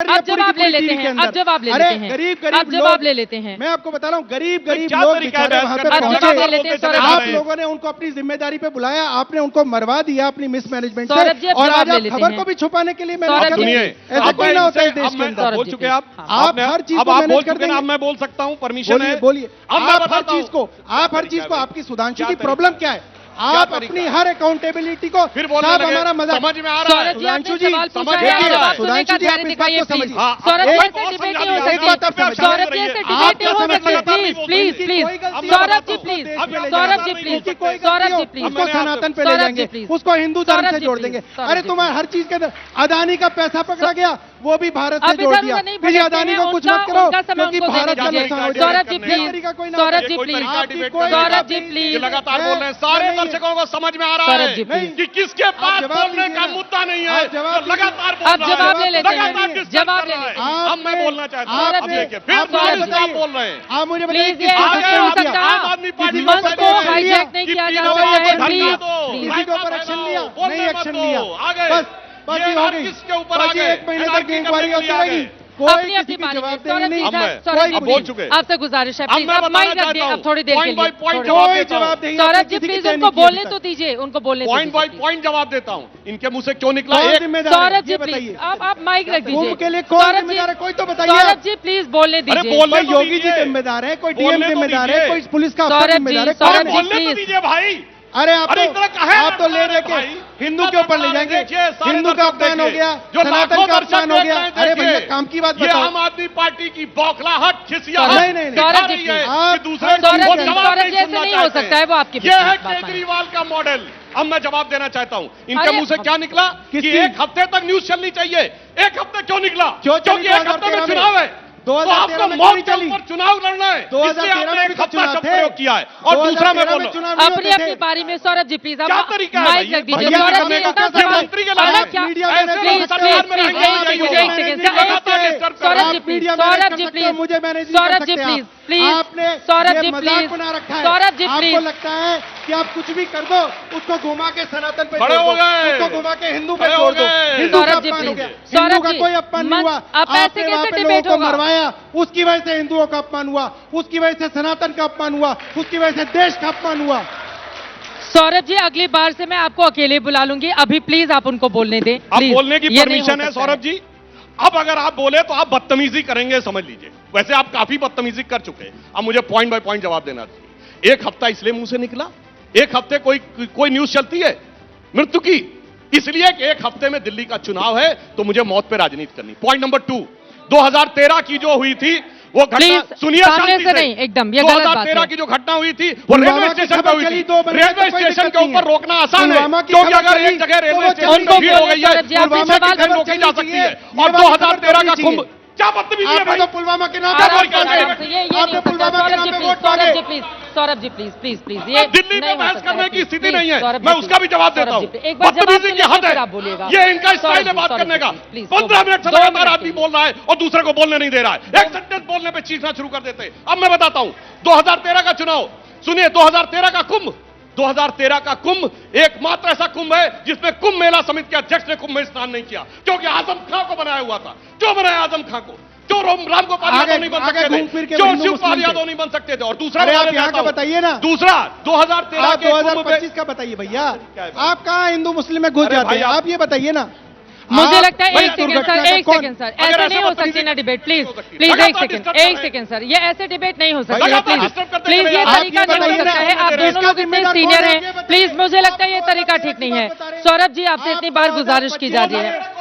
अब जवाब ले लेते हैं, अब जवाब ले लेते हैं, गरीब अब जवाब ले लेते हैं। मैं आपको बता रहा हूँ, गरीब लोग आप लोगों ने उनको अपनी जिम्मेदारी पे बुलाया, आपने उनको मरवा दिया अपनी मिसमैनेजमेंट से, और आज आप खबर को भी छुपाने के लिए ऐसा कोई ना होता है देश के अंदर। बोल चुके आप हर चीज को मैनेज कर देंगे। अब मैं बोल सकता हूँ, परमिशन है, बोलिए। आप हर चीज को आपकी सुधांशु की प्रॉब्लम क्या है? आप अपनी हर अकाउंटेबिलिटी को फिर बोलने लगे, हमारा मजाक समझ में आ रहा है। सुधांशु जी समझ में आ रहा है। सुधांशु जी आप इस बात को समझिए। सौरभ जी ऐसे डिबेट नहीं हो सकती, सौरभ जी ऐसे डिबेट नहीं हो सकती, please please Saurabh ji please, Saurabh ji please, Saurabh ji please, उसको सनातन पे ले जाएंगे, उसको हिंदू धर्म से जोड़ देंगे। अरे तुम्हारे हर चीज के अंदर अदानी का पैसा पकड़ा गया, वो भी भारत से जोड़ दिया। फिर अदानी को कुछ मत करो क्योंकि भारत का नुकसान हो जाएगा। Saurabh ji please, Saurabh ji please, Saurabh ji please, लगातार बोल रहे हैं, सारे दर्शकों को समझ में आ रहा है कि किसके पास बोलने का मुद्दा नहीं है, लगातार अब जवाब ले लेते हैं, जवाब ले लेते हैं। अब मैं बोलना चाहता हूँ, अब देखिए फिर आप बोल रहे हैं। आप मुझे प्लीज, ये ऐसा हो सकता है, मंच को हाईजैक नहीं किया जा सकता है, प्लीज किसी के ऊपर एक्शन लिया, नहीं एक्शन लिया, बस ये हो गई। किसके ऊपर बस ये 1 महीने तक इंक्वायरी होती रहेगी, अपनी अपनी बारी में। सौरभ जी बोल चुके, आपसे गुजारिश है, प्लीज आप माइक रख दें अब थोड़ी देर के लिए। कोई जवाब नहीं। सौरभ जी प्लीज उनको बोलने तो दीजिए, उनको बोलने तो पॉइंट बाय पॉइंट जवाब देता हूँ, इनके मुंह से क्यों निकला। सौरभ जी प्लीज आप माइक रख दीजिए। के लिए कौन जिम्मेदार है, कोई तो बताइए। सौरभ जी प्लीज बोलने दीजिए। कोई योगी जी जिम्मेदार है, कोई डीएम जिम्मेदार है, कोई पुलिस का अफसर जिम्मेदार है। सौरभ जी प्लीज, भाई अरे आप तो ले लेके हिंदू के ऊपर ले जाएंगे, हिंदू का अपमान हो गया, सनातन का अपमान हो गया। अरे भैया काम की बात बताओ। आम आदमी पार्टी की बौखलाहट, खिसियाहट नहीं सौरभ जी नहीं हो सकता है, वो आपकी ये है केजरीवाल का मॉडल। अब मैं जवाब देना चाहता हूँ, इनके मुंह से क्या निकला कि 1 हफ्ते तक न्यूज चलनी चाहिए। 1 हफ्ते क्यों निकला? क्योंकि 1 हफ्ते में चुनाव है, तो आपको मौत के ऊपर चुनाव लड़ना है, इसलिए आपने 1 हफ्ता शब्द प्रयोग किया है। और दूसरा मैं बोल रहा हूं, अपनी अपनी बारी में सौरभ जी प्लीज क्या तरीका है माइक रख दीजिए। भैया सौरभ जी ये मंत्री के सौरभ जी प्लीज, सौरभ जी प्लीज, मुझे manage Saurabh ji please, please Saurabh ji please, Saurabh ji please. आपको लगता है कि आप कुछ भी कर दो, उसको घुमा के सनातन पे खड़े हो गए, उसको घुमा के हिंदू पे छोड़ दो। हिंदू का अपमान हो गया, हिंदू का कोई अपमान नहीं हुआ। आपने वहां पे लोगों को मरवाया, उसकी वजह से हिंदुओं का अपमान हुआ, उसकी वजह से सनातन का अपमान हुआ, उसकी वजह से देश का अपमान हुआ। सौरभ जी अगली बार से मैं आपको अकेले बुला लूंगी, अभी प्लीज आप उनको बोलने दें। अब बोलने की परमिशन है सौरभ जी। अब अगर आप बोले तो आप बदतमीजी करेंगे, समझ लीजिए। वैसे आप काफी बदतमीजी कर चुके हैं, अब मुझे पॉइंट बाय पॉइंट जवाब देना चाहिए। 1 हफ्ता इसलिए मुंह से निकला, 1 हफ्ते कोई न्यूज चलती है मृत्यु की, इसलिए कि 1 हफ्ते में दिल्ली का चुनाव है तो मुझे मौत पे राजनीति करनी। पॉइंट नंबर 2, 2013 की जो हुई थी वो घटना, सुनिए शांति से, नहीं एकदम ये गलत बात है। 2013 की जो घटना हुई थी वो रेलवे स्टेशन पर हुई थी। रेलवे स्टेशन के ऊपर रोकना आसान है, क्योंकि अगर एक जगह रेलवे स्टेशन पर भीड़ हो गई है तो रोकी जा सकती है। और 2013 का कुंभ, क्या बदतमीजी है भाई? पुलवामा के नाम Saurabh ji please please please, ये दिल्ली में बहस करने की स्थिति नहीं है, मैं उसका भी जवाब देता हूँ। बदतमीजी की हद है, ये इनका स्टाइल है बात करने का। 15 मिनट से लगातार आदमी बोल रहा है और दूसरे को बोलने नहीं दे रहा है, एक सेंटेंस बोलने पे चीखना शुरू कर देते हैं। अब मैं बताता हूँ 2013 का चुनाव सुनिए। 2013 का कुंभ, 2013 का कुंभ एकमात्र ऐसा कुंभ है जिसमें कुंभ मेला समिति के अध्यक्ष ने कुंभ में स्नान नहीं किया, क्योंकि आजम खां को बनाया हुआ था। क्यों बनाया आजम खां को? क्यों राम गोपाल यादव नहीं बन सकते थे? क्यों शिवपाल यादव नहीं बन सकते थे? और दूसरा आप यहाँ का बताइए ना, दूसरा 2013 के 2025 का बताइए भैया। आप कहाँ हिंदू मुस्लिम में घुस जाते हैं, आप ये बताइए ना। मुझे लगता है एक सेकंड सर, ऐसे नहीं हो सकती ना डिबेट। प्लीज प्लीज एक सेकंड सर, ये ऐसे डिबेट नहीं हो सकती है। प्लीज ये तरीका नहीं हो सकता है, आप दोनों लोग इतने सीनियर हैं, प्लीज मुझे लगता है ये तरीका ठीक नहीं है। सौरभ जी आपसे इतनी बार गुजारिश की जा रही है।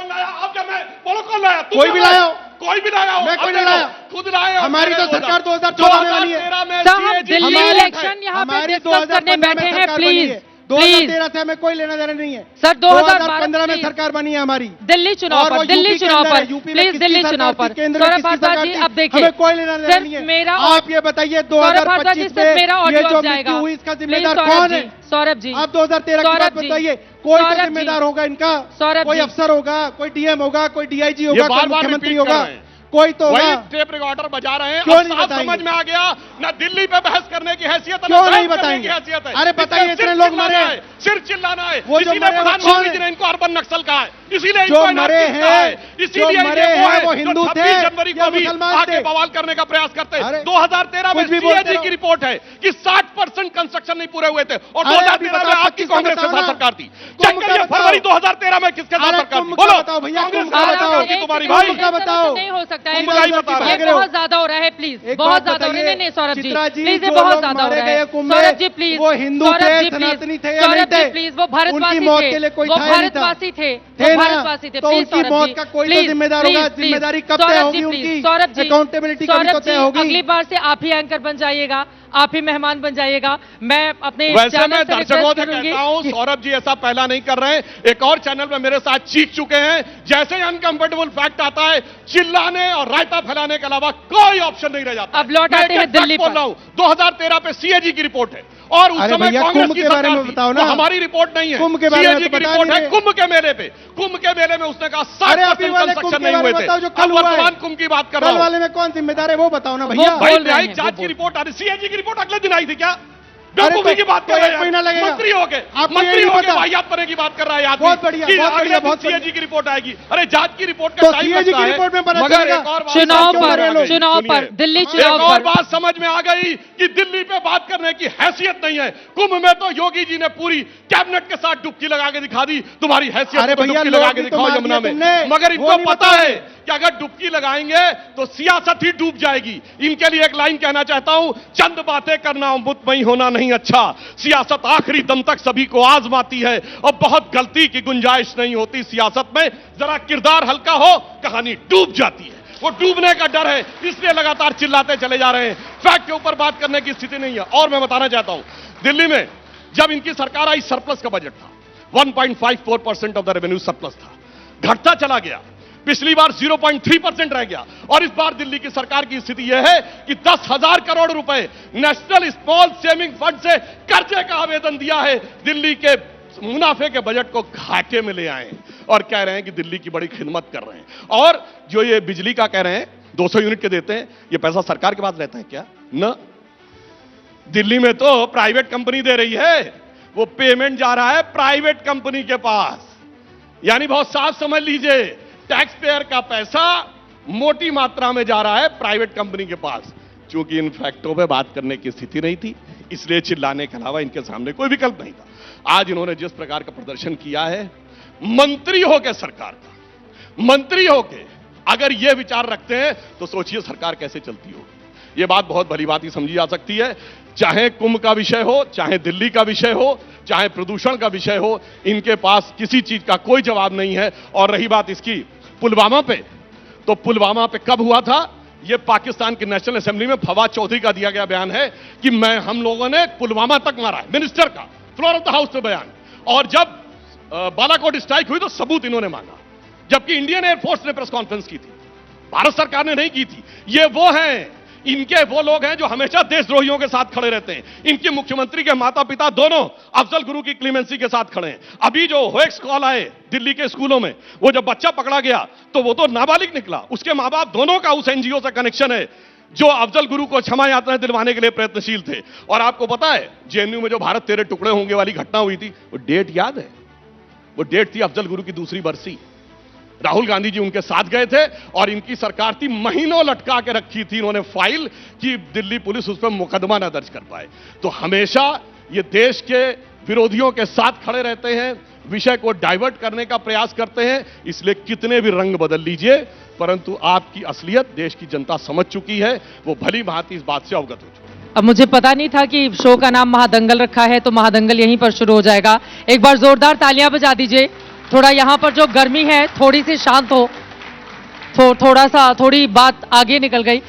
कोई भी लाया, कोई भी लाया, मैं कोई नहीं लाया, खुद लाया। हमारी तो सरकार 2014 में वाली है। सर हम दिल्ली इलेक्शन यहाँ पे डिस्कस करने बैठे हैं, प्लीज 2013 से हमें कोई लेना देना नहीं है सर। 2015 में सरकार बनी है हमारी, दिल्ली चुनाव पर, दिल्ली चुनाव पर प्लीज, दिल्ली चुनाव पर। सौरभ भारद्वाज जी अब देखिए, हमें कोई लेना देना नहीं है। मेरा आप ये बताइए 2025 में मेरा ये जो जाएगा, मृत्यु हुई इसका जिम्मेदार कौन है? सौरभ जी आप 2013 की बात बताइए, कोई तो जिम्मेदार होगा इनका, कोई अफसर होगा, कोई डीएम होगा, कोई डीआईजी होगा, कोई मुख्यमंत्री होगा। कोई तो वही होगा। टेप रिकॉर्डर बजा रहे हैं। क्यों अब नहीं साफ बताएंगे? समझ में आ गया ना दिल्ली पे बहस करने की हैसियत है, क्यों ना नहीं बहस करने बताएंगे? की हैसियत है। अरे बताइए, इसमें इतने सिर्फ लोग चिल्लाना मरे। है, सिर्फ चिल्लाना है। वो जो इसीलिए मरे वो प्रधानमंत्री कौन जी है? ने इनको अर्बन नक्सल कहा है, इसीलिए जो इनको मरे anarchist कहा है, हैं, इसीलिए जो मरे ये वो हैं, वो है हिंदू जो थे 26 जनवरी या को भी मुसलमान आके थे? बवाल करने का प्रयास करते हैं। अरे, 2013 में कुछ भी बोलते सीएजी रहो। की रिपोर्ट है कि 60% कंस्ट्रक्शन नहीं पूरे हुए थे और अरे, अभी 2013 में बताओ, आपकी 25 का कांग्रेस के बताओ साथ ना। सरकार थी। कुंभ चेक का करिए बताओ। फरवरी 2013 में किसके साथ अरे, सरकार थी? कुंभ का बोलो बताओ भैया, कांग्रेस कुंभ के का साथ बताओ। सरकार थी तुम्हारी भाई। कुंभ का बताओ। नहीं हो सकता है, कुंभ का ही ये बता रहे हो। बहुत ज्यादा हो रहा है, प्लीज एक बहुत बात ज्यादा हो रहा है। बताइए, नहीं सौरभ जी चित्रा जी, प्लीज, ये जो बहुत लोग ज्यादा हो मारे रहा गए है। कुंभ में, सौरभ जी प्लीज, वो हिंदू सौरभ थे, जी, सनातनी प्लीज, थे या नहीं सौरभ जी थे? प्लीज, वो भारतवासी उनकी मौत थे, के लिए कोई वो था या नहीं था? भारतवासी थे, थे वो ना? भारतवासी थे। तो प्लीज उनकी सौरभ मौत जी, का कोई तो प्लीज, जिम्मेदार होगा। Please, please. जिम्मेदारी कब तय सौरभ होगी जी, उनकी? प्लीज, सौरभ जी, अकाउंटेबिलिटी कभी तो सौरभ तय जी, होगी? अगली बार से आप ही एंकर बन जाइएगा, आप ही मेहमान बन जाइएगा। मैं अपने वैसे चैनल मैं से दर्शकों रिक्वेस्ट से करूंगी कहता हूं सौरभ जी ऐसा पहला नहीं कर रहे हैं। एक और चैनल पे मेरे साथ चीख चुके हैं, जैसे ही अनकंफर्टेबल फैक्ट आता है चिल्लाने और रायता फैलाने के अलावा कोई ऑप्शन नहीं रह जाता। अब लौट आते हैं दिल्ली बोल पर। रहा हूं 2013 पे सीएजी की रिपोर्ट है और उस अरे समय भैया, कांग्रेस कुंभ की के बारे सरकार में थी। बताओ ना। वो हमारी रिपोर्ट नहीं है, कुंभ के बारे में सीएजी तो की बता रिपोर्ट नहीं है। रहे। कुंभ के मेले पे, कुंभ के मेले में उसने कहा अरे, अभी 60% वाले कुंभ कंस्ट्रक्शन के नहीं बारे हुए में थे। बताओ जो अब कल हुआ है। वर्तमान कुंभ की बात कर कल रहा हूं। वाले में कौन जिम्मेदार है वो बताओ ना भैया। भाई बोल रहे न्यायिक हैं, जांच वो की रिपोर्ट आ रही, सीएजी की रिपोर्ट अगले दिन आई थी क्या? अरे बेवकूफी की बात तो कर रहे एक महीना हैं, लगेगा। मंत्री हो गए, आपको मंत्री ये नहीं हो गए, पता। वाहियात करने की बात कर रहा है आदमी। बहुत बढ़िया, कि बहुत अगले बढ़िया, दिन बहुत बढ़िया। सीएजी की रिपोर्ट आएगी। अरे जांच की रिपोर्ट का तो टाइम सीएजी लगता की है, रिपोर्ट में पता मगर चलेगा। एक और बात चुनाव समझ में आ पर, गई। चुनाव पर, सुनिए, दिल्ली एक चुनाव और पर। बात समझ में आ गई कि दिल्ली पे बात करने की हैसियत नहीं है। कुंभ में तो योगी जी ने पूरी कैबिनेट के साथ डुबकी लगा के दिखा दी, तुम्हारी हैसियत अरे को भैया, डुबकी लगा लोग के भी तो दिखाओ मार यमुना दिए में। तुमने। मगर वो इनको नहीं पता बताओगे। है कि अगर डुबकी लगाएंगे तो सियासत ही डूब जाएगी। इनके लिए एक लाइन कहना चाहता हूं, चंद बातें करना मुतमई होना नहीं अच्छा, सियासत आखिरी दम तक सभी को आजमाती है और बहुत गलती की गुंजाइश नहीं होती सियासत में। जरा किरदार हल्का हो कहानी डूब जाती है, वो डूबने का डर है, इसलिए लगातार चिल्लाते चले जा रहे हैं। फैक्ट के ऊपर बात करने की स्थिति नहीं है। और मैं बताना चाहता हूं, दिल्ली में जब इनकी सरकार आई सरप्लस का बजट था, 1.54% ऑफ द रेवेन्यू सरप्लस था, घटता चला गया। पिछली बार 0.3% रह गया और इस बार दिल्ली की सरकार की स्थिति यह है कि 10,000 करोड़ रुपए नेशनल स्मॉल सेविंग फंड से कर्जे का आवेदन दिया है। दिल्ली के मुनाफे के बजट को घाटे में ले आए और कह रहे हैं कि दिल्ली की बड़ी खिदमत कर रहे हैं। और जो ये बिजली का कह रहे हैं 200 यूनिट के देते हैं, ये पैसा सरकार के पास रहता है क्या? न, दिल्ली में तो प्राइवेट कंपनी दे रही है, वो पेमेंट जा रहा है प्राइवेट कंपनी के पास। यानी बहुत साफ समझ लीजिए, टैक्स पेयर का पैसा मोटी मात्रा में जा रहा है प्राइवेट कंपनी के पास। क्योंकि इन फैक्टों पे बात करने की स्थिति नहीं थी, इसलिए चिल्लाने के अलावा इनके सामने कोई विकल्प नहीं था। आज इन्होंने जिस प्रकार का प्रदर्शन किया है, मंत्री होकर सरकार का, मंत्री होकर अगर यह विचार रखते हैं तो सोचिए सरकार कैसे चलती होगी। यह बात बहुत भली बात ही समझी जा सकती है। चाहे कुंभ का विषय हो, चाहे दिल्ली का विषय हो, चाहे प्रदूषण का विषय हो, इनके पास किसी चीज का कोई जवाब नहीं है। और रही बात इसकी पुलवामा पे, तो पुलवामा पे कब हुआ था? यह पाकिस्तान की नेशनल असेंबली में फवाद चौधरी का दिया गया बयान है कि हम लोगों ने पुलवामा तक मारा है, मिनिस्टर का फ्लोर ऑफ द हाउस पे बयान। और जब बालाकोट स्ट्राइक हुई तो सबूत इन्होंने मांगा, जबकि इंडियन एयरफोर्स ने प्रेस कॉन्फ्रेंस की थी, भारत सरकार ने नहीं की थी। ये वो हैं, इनके वो लोग हैं जो हमेशा देशद्रोहियों के साथ खड़े रहते हैं। इनके मुख्यमंत्री के माता पिता दोनों अफजल गुरु की क्लीमेंसी के साथ खड़े हैं। अभी जो होएक्स कॉल आए दिल्ली के स्कूलों में, वो जब बच्चा पकड़ा गया तो वो तो नाबालिग निकला, उसके मां बाप दोनों का उस एनजीओ से कनेक्शन है जो अफजल गुरु को क्षमा यात्रा दिलवाने के लिए प्रयत्नशील थे। और आपको पता है जेएनयू में जो भारत तेरे टुकड़े होंगे वाली घटना हुई थी, वो डेट याद है? वो डेट थी अफजल गुरु की दूसरी बरसी। राहुल गांधी जी उनके साथ गए थे और इनकी सरकार थी महीनों लटका के रखी थी इन्होंने फाइल कि दिल्ली पुलिस उस पर मुकदमा न दर्ज कर पाए। तो हमेशा ये देश के विरोधियों के साथ खड़े रहते हैं, विषय को डाइवर्ट करने का प्रयास करते हैं। इसलिए कितने भी रंग बदल लीजिए, परंतु आपकी असलियत देश की जनता समझ चुकी है, वो भली भांति इस बात से अवगत हो चुकी है। अब मुझे पता नहीं था कि शो का नाम महादंगल रखा है, तो महादंगल यहीं पर शुरू हो जाएगा। एक बार जोरदार तालियां बजा दीजिए, थोड़ा यहां पर जो गर्मी है थोड़ी सी शांत हो, थोड़ी बात आगे निकल गई।